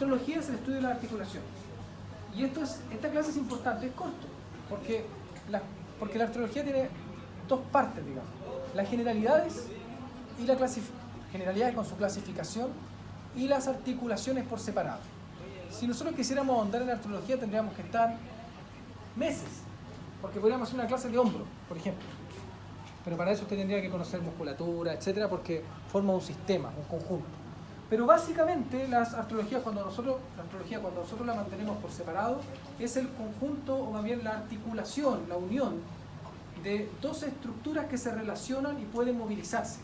artrología es el estudio de la articulación. Y esta clase es importante, es corto, porque la artrología tiene dos partes, digamos. Las generalidades y generalidades con su clasificación y las articulaciones por separado. Si nosotros quisiéramos ahondar en la artrología tendríamos que estar meses, porque podríamos hacer una clase de hombro, por ejemplo. Pero para eso usted tendría que conocer musculatura, etcétera, porque forma un sistema, un conjunto. Pero básicamente la artrología cuando nosotros la mantenemos por separado es el conjunto, o más bien la articulación, la unión de dos estructuras que se relacionan y pueden movilizarse.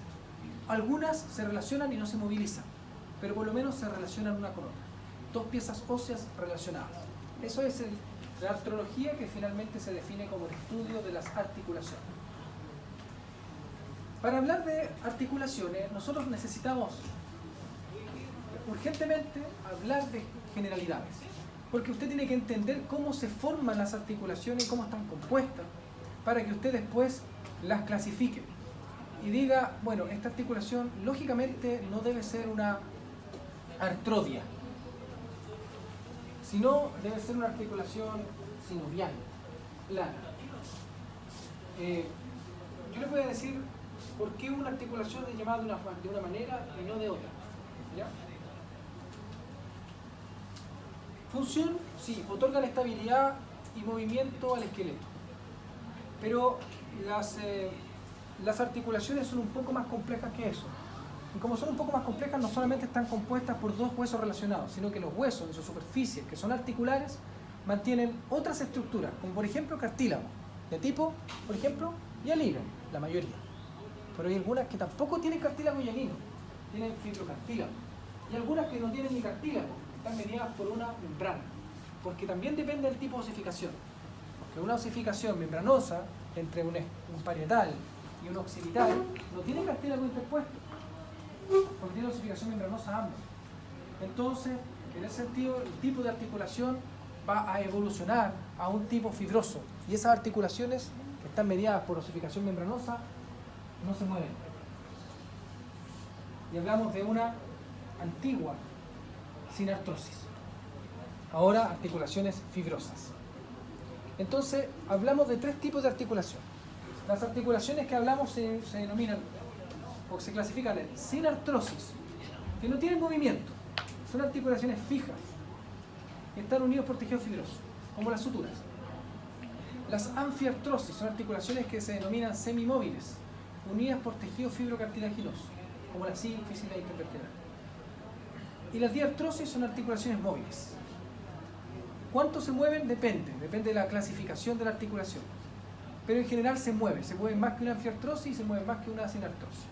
Algunas se relacionan y no se movilizan, pero por lo menos se relacionan una con otra. Dos piezas óseas relacionadas. Eso es la artrología, que finalmente se define como el estudio de las articulaciones. Para hablar de articulaciones, nosotros necesitamos urgentemente hablar de generalidades, porque usted tiene que entender cómo se forman las articulaciones y cómo están compuestas, para que usted después las clasifique y diga, bueno, esta articulación lógicamente no debe ser una artrodia, sino debe ser una articulación sinovial, plana. Yo les voy a decir por qué una articulación es llamada de una manera y no de otra. ¿Ya? Función, sí, otorgan estabilidad y movimiento al esqueleto. Pero las articulaciones son un poco más complejas que eso. Y como son un poco más complejas, no solamente están compuestas por dos huesos relacionados, sino que los huesos en su superficie, que son articulares, mantienen otras estructuras, como por ejemplo cartílago, de tipo, por ejemplo, hialino, la mayoría. Pero hay algunas que tampoco tienen cartílago hialino, tienen fibrocartílago. Y algunas que no tienen ni cartílago, están mediadas por una membrana, porque también depende del tipo de osificación. Porque una osificación membranosa entre un parietal y un occipital no tiene cartílago interpuesto, porque tiene osificación membranosa ambos. Entonces, en ese sentido, el tipo de articulación va a evolucionar a un tipo fibroso, y esas articulaciones que están mediadas por osificación membranosa no se mueven. Y hablamos de una antigua sin artrosis. Ahora, articulaciones fibrosas. Entonces, hablamos de tres tipos de articulación. Las articulaciones que hablamos se denominan o se clasifican en sin artrosis, que no tienen movimiento. Son articulaciones fijas, que están unidos por tejido fibroso, como las suturas. Las anfiartrosis son articulaciones que se denominan semimóviles, unidas por tejido fibrocartilaginoso, como la sínfisis y la intervertebral. Y las diartrosis son articulaciones móviles. ¿Cuánto se mueven? Depende de la clasificación de la articulación. Pero en general se mueven más que una anfiartrosis y se mueven más que una sinartrosis.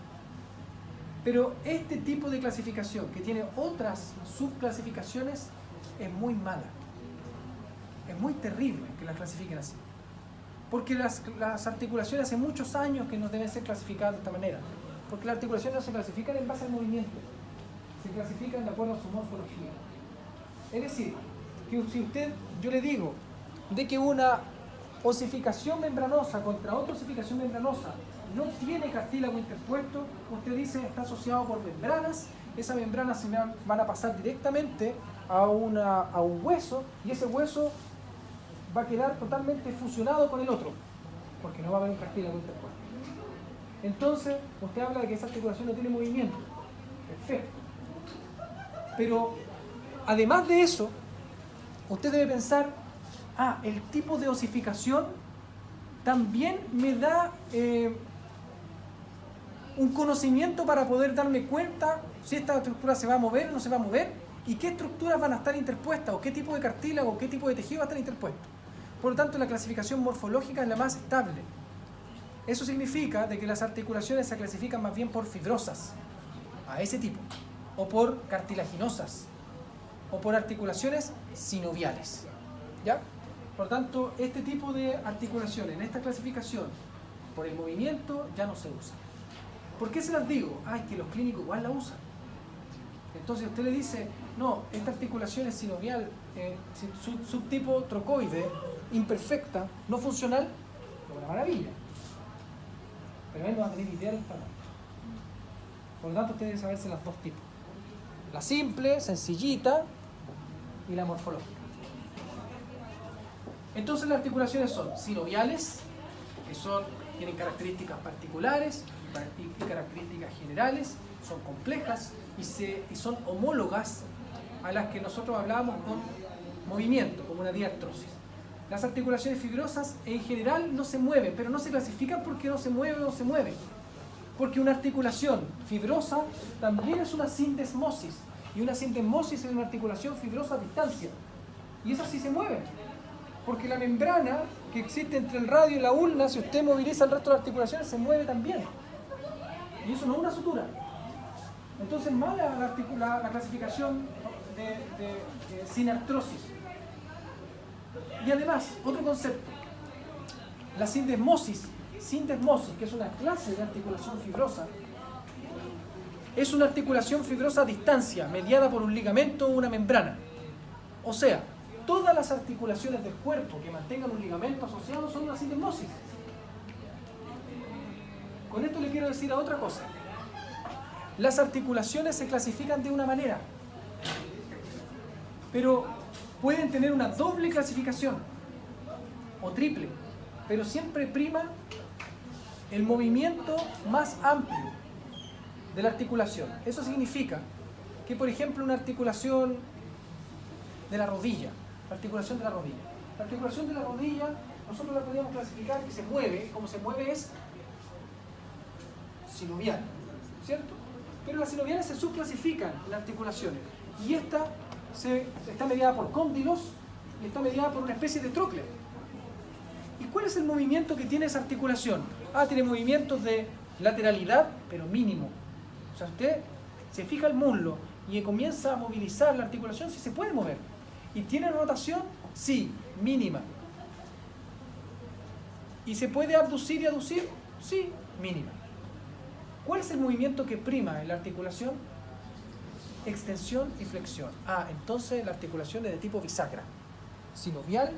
Pero este tipo de clasificación, que tiene otras subclasificaciones, es muy mala. Es muy terrible que las clasifiquen así. Porque las articulaciones hace muchos años que no deben ser clasificadas de esta manera. Porque las articulaciones no se clasifican en base al movimiento, se clasifican de acuerdo a su morfología. Es decir, que si yo le digo de que una osificación membranosa contra otra osificación membranosa no tiene cartílago interpuesto, usted dice está asociado por membranas, esas membranas se van a pasar directamente a un hueso, y ese hueso va a quedar totalmente fusionado con el otro, porque no va a haber un cartílago interpuesto. Entonces, usted habla de que esa articulación no tiene movimiento. Perfecto. Pero, además de eso, usted debe pensar, el tipo de osificación también me da un conocimiento para poder darme cuenta si esta estructura se va a mover o no se va a mover, y qué estructuras van a estar interpuestas, o qué tipo de cartílago, o qué tipo de tejido va a estar interpuesto. Por lo tanto, la clasificación morfológica es la más estable. Eso significa de que las articulaciones se clasifican más bien por fibrosas, a ese tipo, o por cartilaginosas, o por articulaciones sinoviales. ¿Ya? Por lo tanto, este tipo de articulaciones en esta clasificación, por el movimiento, ya no se usa. ¿Por qué se las digo? Es que los clínicos igual la usan. Entonces usted le dice, no, esta articulación es sinovial, subtipo trocoide, imperfecta, no funcional, es una maravilla. Pero él no va a tener idea del tamaño. Por lo tanto, usted debe saberse las dos tipos. La simple, sencillita, y la morfológica. Entonces las articulaciones son sinoviales, que tienen características particulares y características generales, son complejas y son homólogas a las que nosotros hablábamos con movimiento, como una diartrosis. Las articulaciones fibrosas en general no se mueven, pero no se clasifican porque no se mueve o no se mueve. Porque una articulación fibrosa también es una sindesmosis, y una sindesmosis es una articulación fibrosa a distancia. Y esas sí se mueven, porque la membrana que existe entre el radio y la ulna, si usted moviliza el resto de las articulaciones, se mueve también. Y eso no es una sutura. Entonces, mala la clasificación de sinartrosis. Y además, otro concepto, la sindesmosis, que es una clase de articulación fibrosa, es una articulación fibrosa a distancia, mediada por un ligamento o una membrana. O sea, todas las articulaciones del cuerpo que mantengan un ligamento asociado son una sindesmosis. Con esto le quiero decir a otra cosa. Las articulaciones se clasifican de una manera, pero pueden tener una doble clasificación o triple, pero siempre prima el movimiento más amplio de la articulación. Eso significa que, por ejemplo, una articulación de la rodilla, la articulación de la rodilla, nosotros la podríamos clasificar que se mueve, como se mueve es sinovial, ¿cierto? Pero las sinoviales se subclasifican en articulaciones, y esta está mediada por cóndilos y está mediada por una especie de trócleo. ¿Y cuál es el movimiento que tiene esa articulación? Tiene movimientos de lateralidad, pero mínimo. O sea, usted se fija el muslo y comienza a movilizar la articulación, sí se puede mover. ¿Y tiene rotación? Sí, mínima. ¿Y se puede abducir y aducir? Sí, mínima. ¿Cuál es el movimiento que prima en la articulación? Extensión y flexión. Entonces la articulación es de tipo bisagra. Sinovial,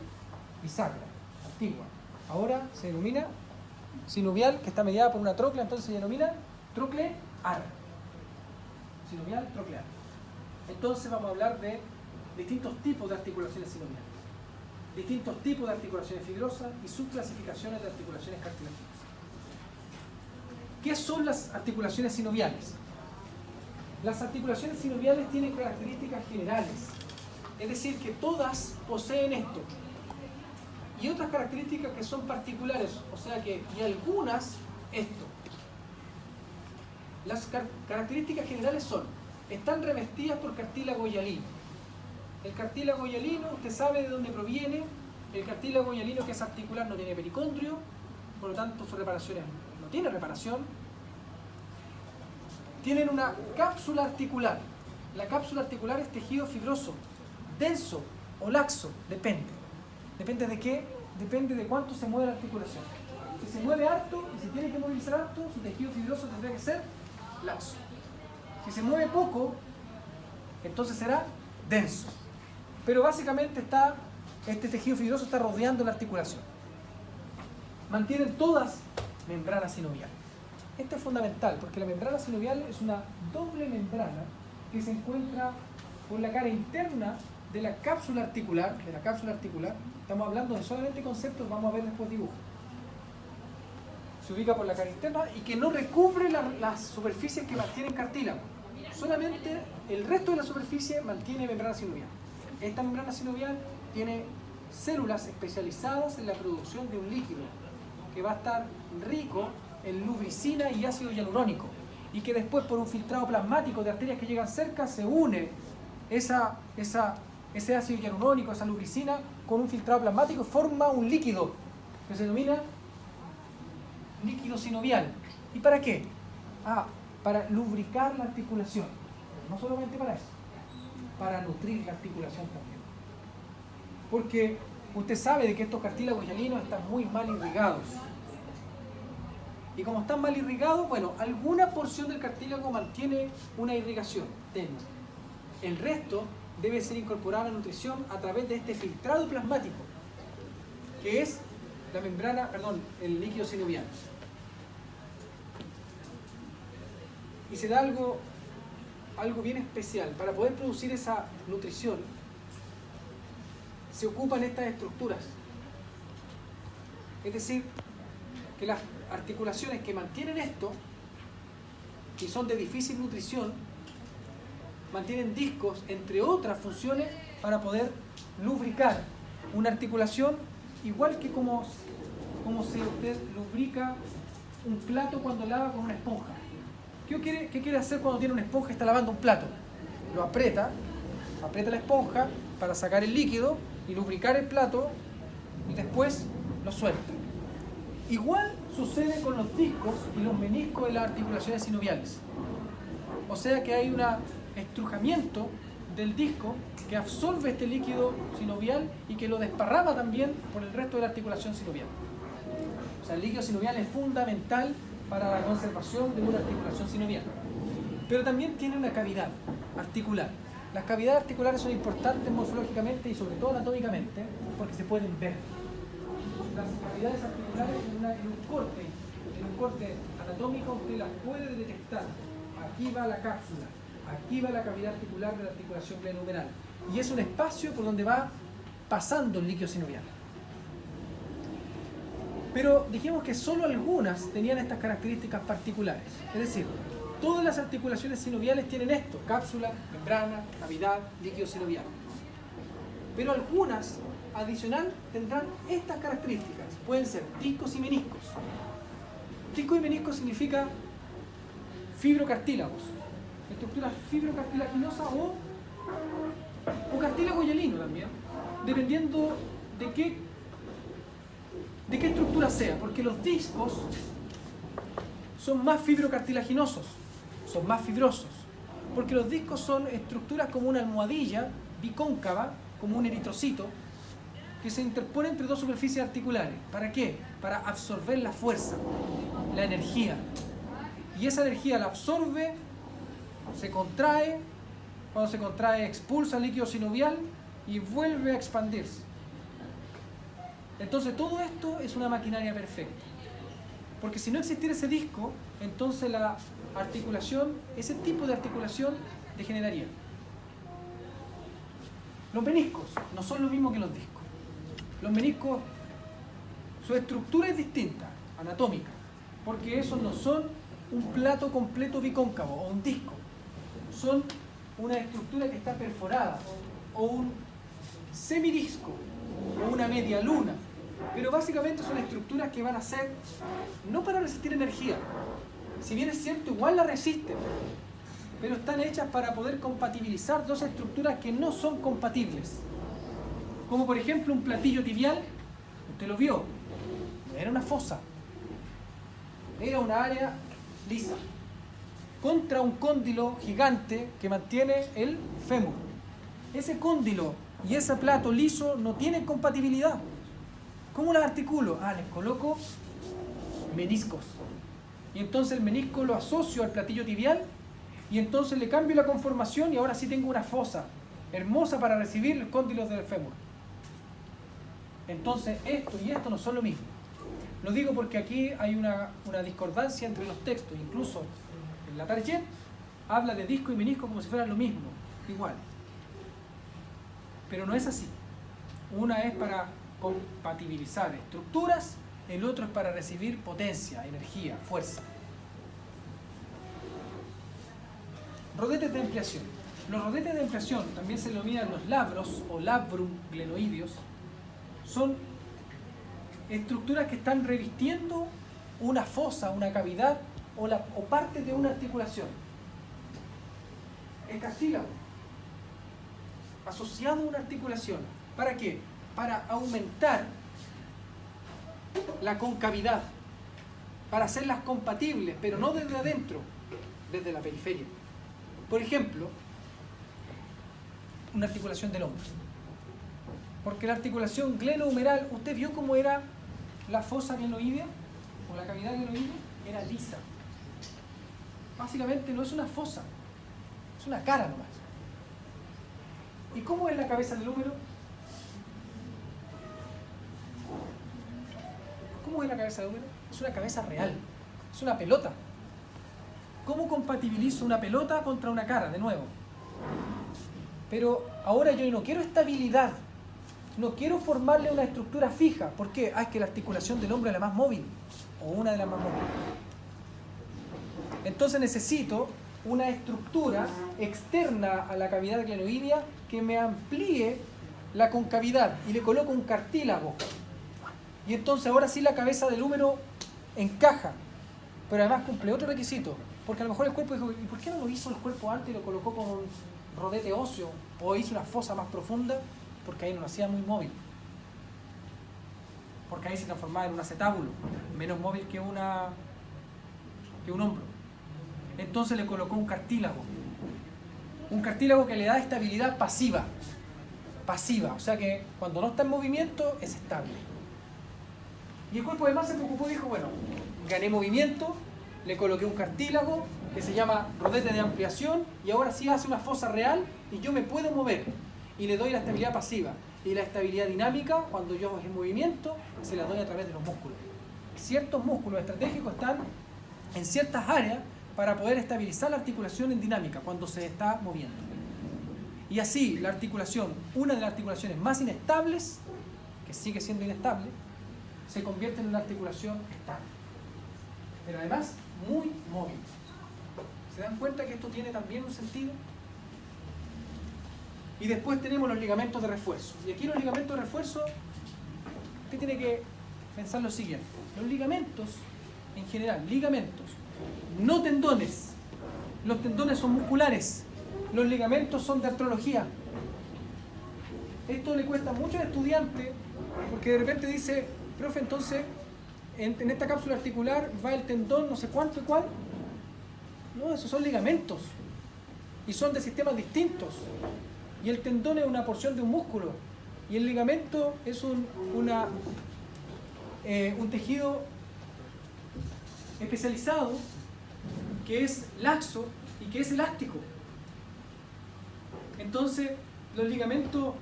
bisagra, antigua. Ahora se denomina sinovial, que está mediada por una tróclea, entonces se denomina troclear. Sinovial, troclear. Entonces vamos a hablar de distintos tipos de articulaciones sinoviales, distintos tipos de articulaciones fibrosas y subclasificaciones de articulaciones cartilaginosas. ¿Qué son las articulaciones sinoviales? Las articulaciones sinoviales tienen características generales, es decir, que todas poseen esto, y otras características que son particulares, o sea que, y algunas esto. Las características generales están revestidas por cartílago hialino. El cartílago hialino, usted sabe de dónde proviene. El cartílago hialino, que es articular, no tiene pericondrio, por lo tanto su reparación no tiene reparación. Tienen una cápsula articular. La cápsula articular es tejido fibroso, denso o laxo, depende. ¿Depende de qué? Depende de cuánto se mueve la articulación. Si se mueve harto y se tiene que movilizar harto, su tejido fibroso tendría que ser laxo. Si se mueve poco, entonces será denso. Pero básicamente este tejido fibroso está rodeando la articulación. Mantienen todas membranas sinoviales. Esto es fundamental porque la membrana sinovial es una doble membrana que se encuentra por la cara interna de la cápsula articular. Estamos hablando de solamente conceptos, vamos a ver después dibujos. Se ubica por la cara interna y que no recubre las superficies que mantienen cartílago. Solamente el resto de la superficie mantiene membrana sinovial. Esta membrana sinovial tiene células especializadas en la producción de un líquido que va a estar rico en lubricina y ácido hialurónico, y que después, por un filtrado plasmático de arterias que llegan cerca, se une ese ácido hialurónico, esa lubricina, con un filtrado plasmático y forma un líquido que se denomina líquido sinovial. ¿Y para qué? Para lubricar la articulación. No solamente para eso, para nutrir la articulación también. Porque usted sabe de que estos cartílagos hialinos están muy mal irrigados. Y como están mal irrigados, alguna porción del cartílago mantiene una irrigación tenue. El resto debe ser incorporado a la nutrición a través de este filtrado plasmático, que es el líquido sinovial. Y se da algo bien especial. Para poder producir esa nutrición, se ocupan estas estructuras. Es decir, que las articulaciones que mantienen esto, y son de difícil nutrición, mantienen discos, entre otras funciones, para poder lubricar una articulación, igual que como si usted lubrica un plato cuando lava con una esponja. ¿Qué quiere hacer cuando tiene una esponja y está lavando un plato? Lo aprieta la esponja para sacar el líquido y lubricar el plato y después lo suelta. Igual sucede con los discos y los meniscos de las articulaciones sinoviales. O sea que hay un estrujamiento del disco que absorbe este líquido sinovial y que lo desparrama también por el resto de la articulación sinovial. O sea, el líquido sinovial es fundamental para la conservación de una articulación sinovial. Pero también tiene una cavidad articular. Las cavidades articulares son importantes morfológicamente y sobre todo anatómicamente porque se pueden ver. Las cavidades articulares en un corte anatómico usted las puede detectar. Aquí va la cápsula, aquí va la cavidad articular de la articulación glenohumeral. Y es un espacio por donde va pasando el líquido sinovial. Pero dijimos que solo algunas tenían estas características particulares. Es decir, todas las articulaciones sinoviales tienen esto: cápsula, membrana, cavidad, líquido sinovial. Pero algunas, adicional, tendrán estas características. Pueden ser discos y meniscos. Disco y menisco significa fibrocartílagos, estructuras fibrocartilaginosas o cartílago hialino también, dependiendo de qué estructura sea, porque los discos son más fibrocartilaginosos, son más fibrosos, porque los discos son estructuras como una almohadilla bicóncava, como un eritrocito, que se interpone entre dos superficies articulares. ¿Para qué? Para absorber la fuerza, la energía. Y esa energía la absorbe, se contrae, cuando se contrae expulsa el líquido sinovial y vuelve a expandirse. Entonces todo esto es una maquinaria perfecta. Porque si no existiera ese disco, entonces la articulación, ese tipo de articulación degeneraría. Los meniscos no son lo mismo que los discos. Los meniscos, su estructura es distinta, anatómica, porque esos no son un plato completo bicóncavo o un disco. Son una estructura que está perforada, o un semidisco, o una media luna. Pero básicamente son estructuras que van a ser, no para resistir energía, si bien es cierto, igual la resisten, pero están hechas para poder compatibilizar dos estructuras que no son compatibles. Como por ejemplo un platillo tibial, usted lo vio, no era una fosa, era una área lisa, contra un cóndilo gigante que mantiene el fémur. Ese cóndilo y ese plato liso no tienen compatibilidad. ¿Cómo las articulo? Les coloco meniscos. Y entonces el menisco lo asocio al platillo tibial y entonces le cambio la conformación y ahora sí tengo una fosa hermosa para recibir los cóndilos del fémur. Entonces esto y esto no son lo mismo. Lo digo porque aquí hay una discordancia entre los textos. Incluso en la Target habla de disco y menisco como si fueran lo mismo, igual. Pero no es así. Una es para compatibilizar estructuras, el otro es para recibir potencia, energía, fuerza. Rodetes de ampliación. Los rodetes de ampliación, también se denominan los labros o labrum glenoideos, son estructuras que están revistiendo una fosa, una cavidad o parte de una articulación. El cartílago, asociado a una articulación. ¿Para qué? Para aumentar la concavidad, para hacerlas compatibles, pero no desde adentro, desde la periferia. Por ejemplo, una articulación del hombro. Porque la articulación glenohumeral, ¿usted vio cómo era la fosa glenoidea? O la cavidad glenoidea, era lisa. Básicamente no es una fosa, es una cara nomás. ¿Y cómo es la cabeza del húmero? ¿Cómo es la cabeza del húmero? Es una cabeza real, es una pelota. ¿Cómo compatibilizo una pelota contra una cara? De nuevo. Pero ahora yo no quiero estabilidad, no quiero formarle una estructura fija. ¿Por qué? Es que la articulación del hombro es la más móvil, o una de las más móviles. Entonces necesito una estructura externa a la cavidad glenoidea que me amplíe la concavidad y le coloco un cartílago. Y entonces ahora sí la cabeza del húmero encaja, pero además cumple otro requisito, porque a lo mejor el cuerpo dijo, ¿y por qué no lo hizo el cuerpo antes y lo colocó con un rodete óseo o hizo una fosa más profunda? Porque ahí no lo hacía muy móvil, porque ahí se transformaba en un acetábulo, menos móvil que un hombro. Entonces le colocó un cartílago que le da estabilidad pasiva, o sea que cuando no está en movimiento es estable. Y el cuerpo además se preocupó y dijo, bueno, gané movimiento, le coloqué un cartílago que se llama rodete de ampliación y ahora sí hace una fosa real y yo me puedo mover y le doy la estabilidad pasiva. Y la estabilidad dinámica, cuando yo en movimiento, se la doy a través de los músculos. Ciertos músculos estratégicos están en ciertas áreas para poder estabilizar la articulación en dinámica cuando se está moviendo. Y así la articulación, una de las articulaciones más inestables, que sigue siendo inestable, se convierte en una articulación estable. Pero además muy móvil. ¿Se dan cuenta que esto tiene también un sentido? Y después tenemos los ligamentos de refuerzo. Y aquí los ligamentos de refuerzo, usted tiene que pensar lo siguiente. Los ligamentos, en general, ligamentos, no tendones. Los tendones son musculares. Los ligamentos son de artrología. Esto le cuesta mucho al estudiante porque de repente dice, profe, entonces en esta cápsula articular va el tendón no sé cuánto y cuál. No, esos son ligamentos. Y son de sistemas distintos. Y el tendón es una porción de un músculo. Y el ligamento es un tejido especializado que es laxo y que es elástico. Entonces, los ligamentos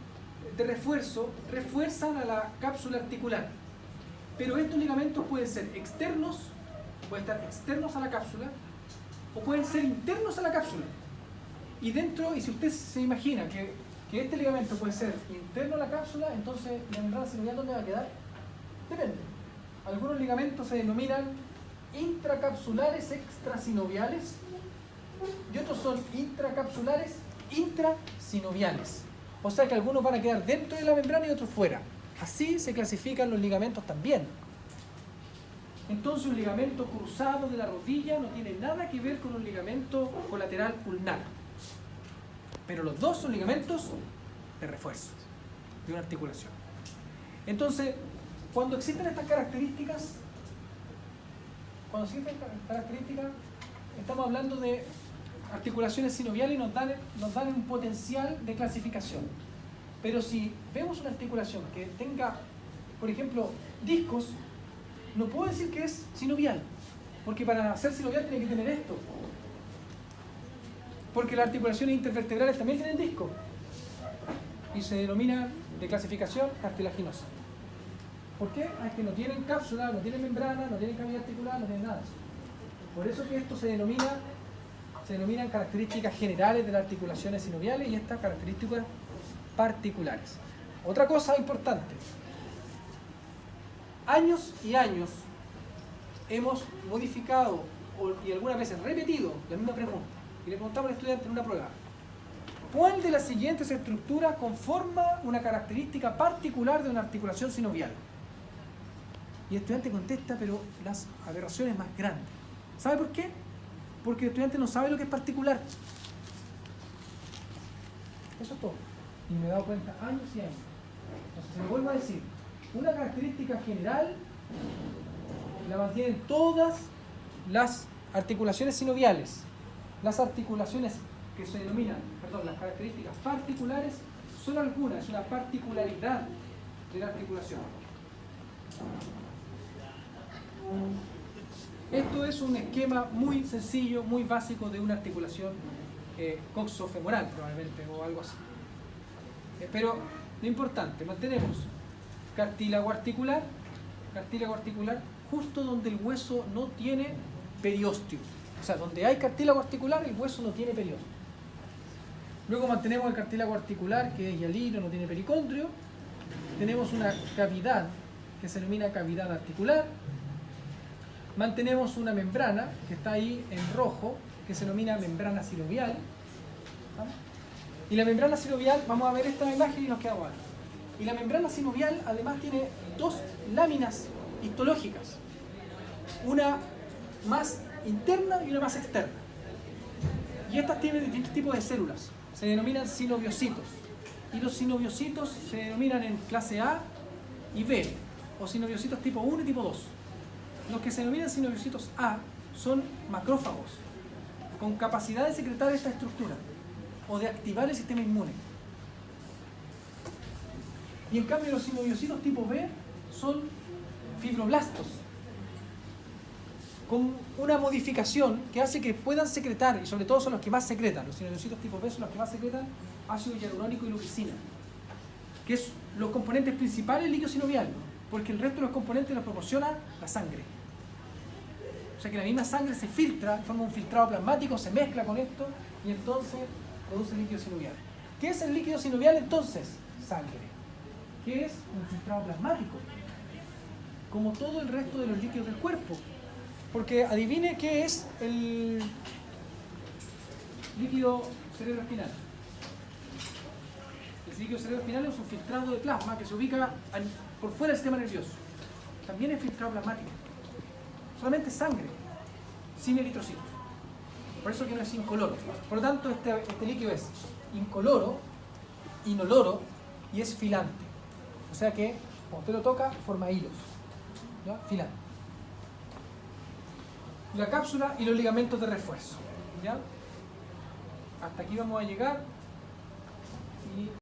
de refuerzo refuerzan a la cápsula articular. Pero estos ligamentos pueden ser externos, pueden estar externos a la cápsula, o pueden ser internos a la cápsula. Y dentro, y si usted se imagina que este ligamento puede ser interno a la cápsula, entonces la membrana sinovial, ¿dónde va a quedar? Depende. Algunos ligamentos se denominan intracapsulares extrasinoviales y otros son intracapsulares intrasinoviales. O sea que algunos van a quedar dentro de la membrana y otros fuera. Así se clasifican los ligamentos también. Entonces un ligamento cruzado de la rodilla no tiene nada que ver con un ligamento colateral ulnar. Pero los dos son ligamentos de refuerzo, de una articulación. Entonces, cuando existen estas características, estamos hablando de articulaciones sinoviales y nos dan un potencial de clasificación. Pero si vemos una articulación que tenga, por ejemplo, discos, no puedo decir que es sinovial, porque para ser sinovial tiene que tener esto. Porque las articulaciones intervertebrales también tienen discos y se denomina de clasificación cartilaginosa. ¿Por qué? Es que no tienen cápsula, no tienen membrana, no tienen cavidad articular, no tienen nada. Por eso que esto se denominan características generales de las articulaciones sinoviales y estas características particulares. Otra cosa importante. Años y años hemos modificado y algunas veces repetido la misma pregunta. Y le preguntamos al estudiante en una prueba: ¿cuál de las siguientes estructuras conforma una característica particular de una articulación sinovial? Y el estudiante contesta, pero las aberraciones más grandes. ¿Sabe por qué? Porque el estudiante no sabe lo que es particular. Eso es todo. Y me he dado cuenta años y años. Entonces, se me vuelvo a decir, una característica general la mantienen todas las articulaciones sinoviales. Las articulaciones que se denominan, las características particulares son algunas, es una particularidad de la articulación. Esto es un esquema muy sencillo, muy básico de una articulación coxofemoral probablemente o algo así. Pero lo importante, mantenemos cartílago articular justo donde el hueso no tiene periósteo. O sea, donde hay cartílago articular, el hueso no tiene periósteo. Luego mantenemos el cartílago articular, que es hialino, no tiene pericondrio. tenemos una cavidad que se denomina cavidad articular. Mantenemos una membrana que está ahí en rojo, que se denomina membrana sinovial. ¿Vale? Y la membrana sinovial, vamos a ver esta imagen y nos quedamos ahí. Y la membrana sinovial además tiene dos láminas histológicas, una más interna y una más externa. Y estas tienen distintos tipos de células, se denominan sinoviocitos. Y los sinoviocitos se denominan en clase A y B, o sinoviocitos tipo 1 y tipo 2. Los que se denominan sinoviocitos A son macrófagos, con capacidad de secretar esta estructura o de activar el sistema inmune. Y en cambio los sinoviocitos tipo B son fibroblastos, con una modificación que hace que puedan secretar, y sobre todo son los que más secretan, los sinoviocitos tipo B son los que más secretan ácido hialurónico y leucina, que es los componentes principales del líquido sinovial, porque el resto de los componentes los proporciona la sangre. O sea que la misma sangre se filtra, forma un filtrado plasmático, se mezcla con esto y entonces produce líquido sinovial. ¿Qué es el líquido sinovial entonces? Sangre. ¿Qué es? Un filtrado plasmático, como todo el resto de los líquidos del cuerpo. Porque adivine qué es el líquido cerebroespinal. El líquido cerebroespinal es un filtrado de plasma que se ubica por fuera del sistema nervioso. También es filtrado plasmático. Solamente sangre, sin eritrocitos. Por eso que no es incoloro. Por lo tanto, este líquido es incoloro, inoloro y es filante. O sea que, cuando usted lo toca, forma hilos. ¿Ya? Filante. La cápsula y los ligamentos de refuerzo. ¿Ya? Hasta aquí vamos a llegar. Y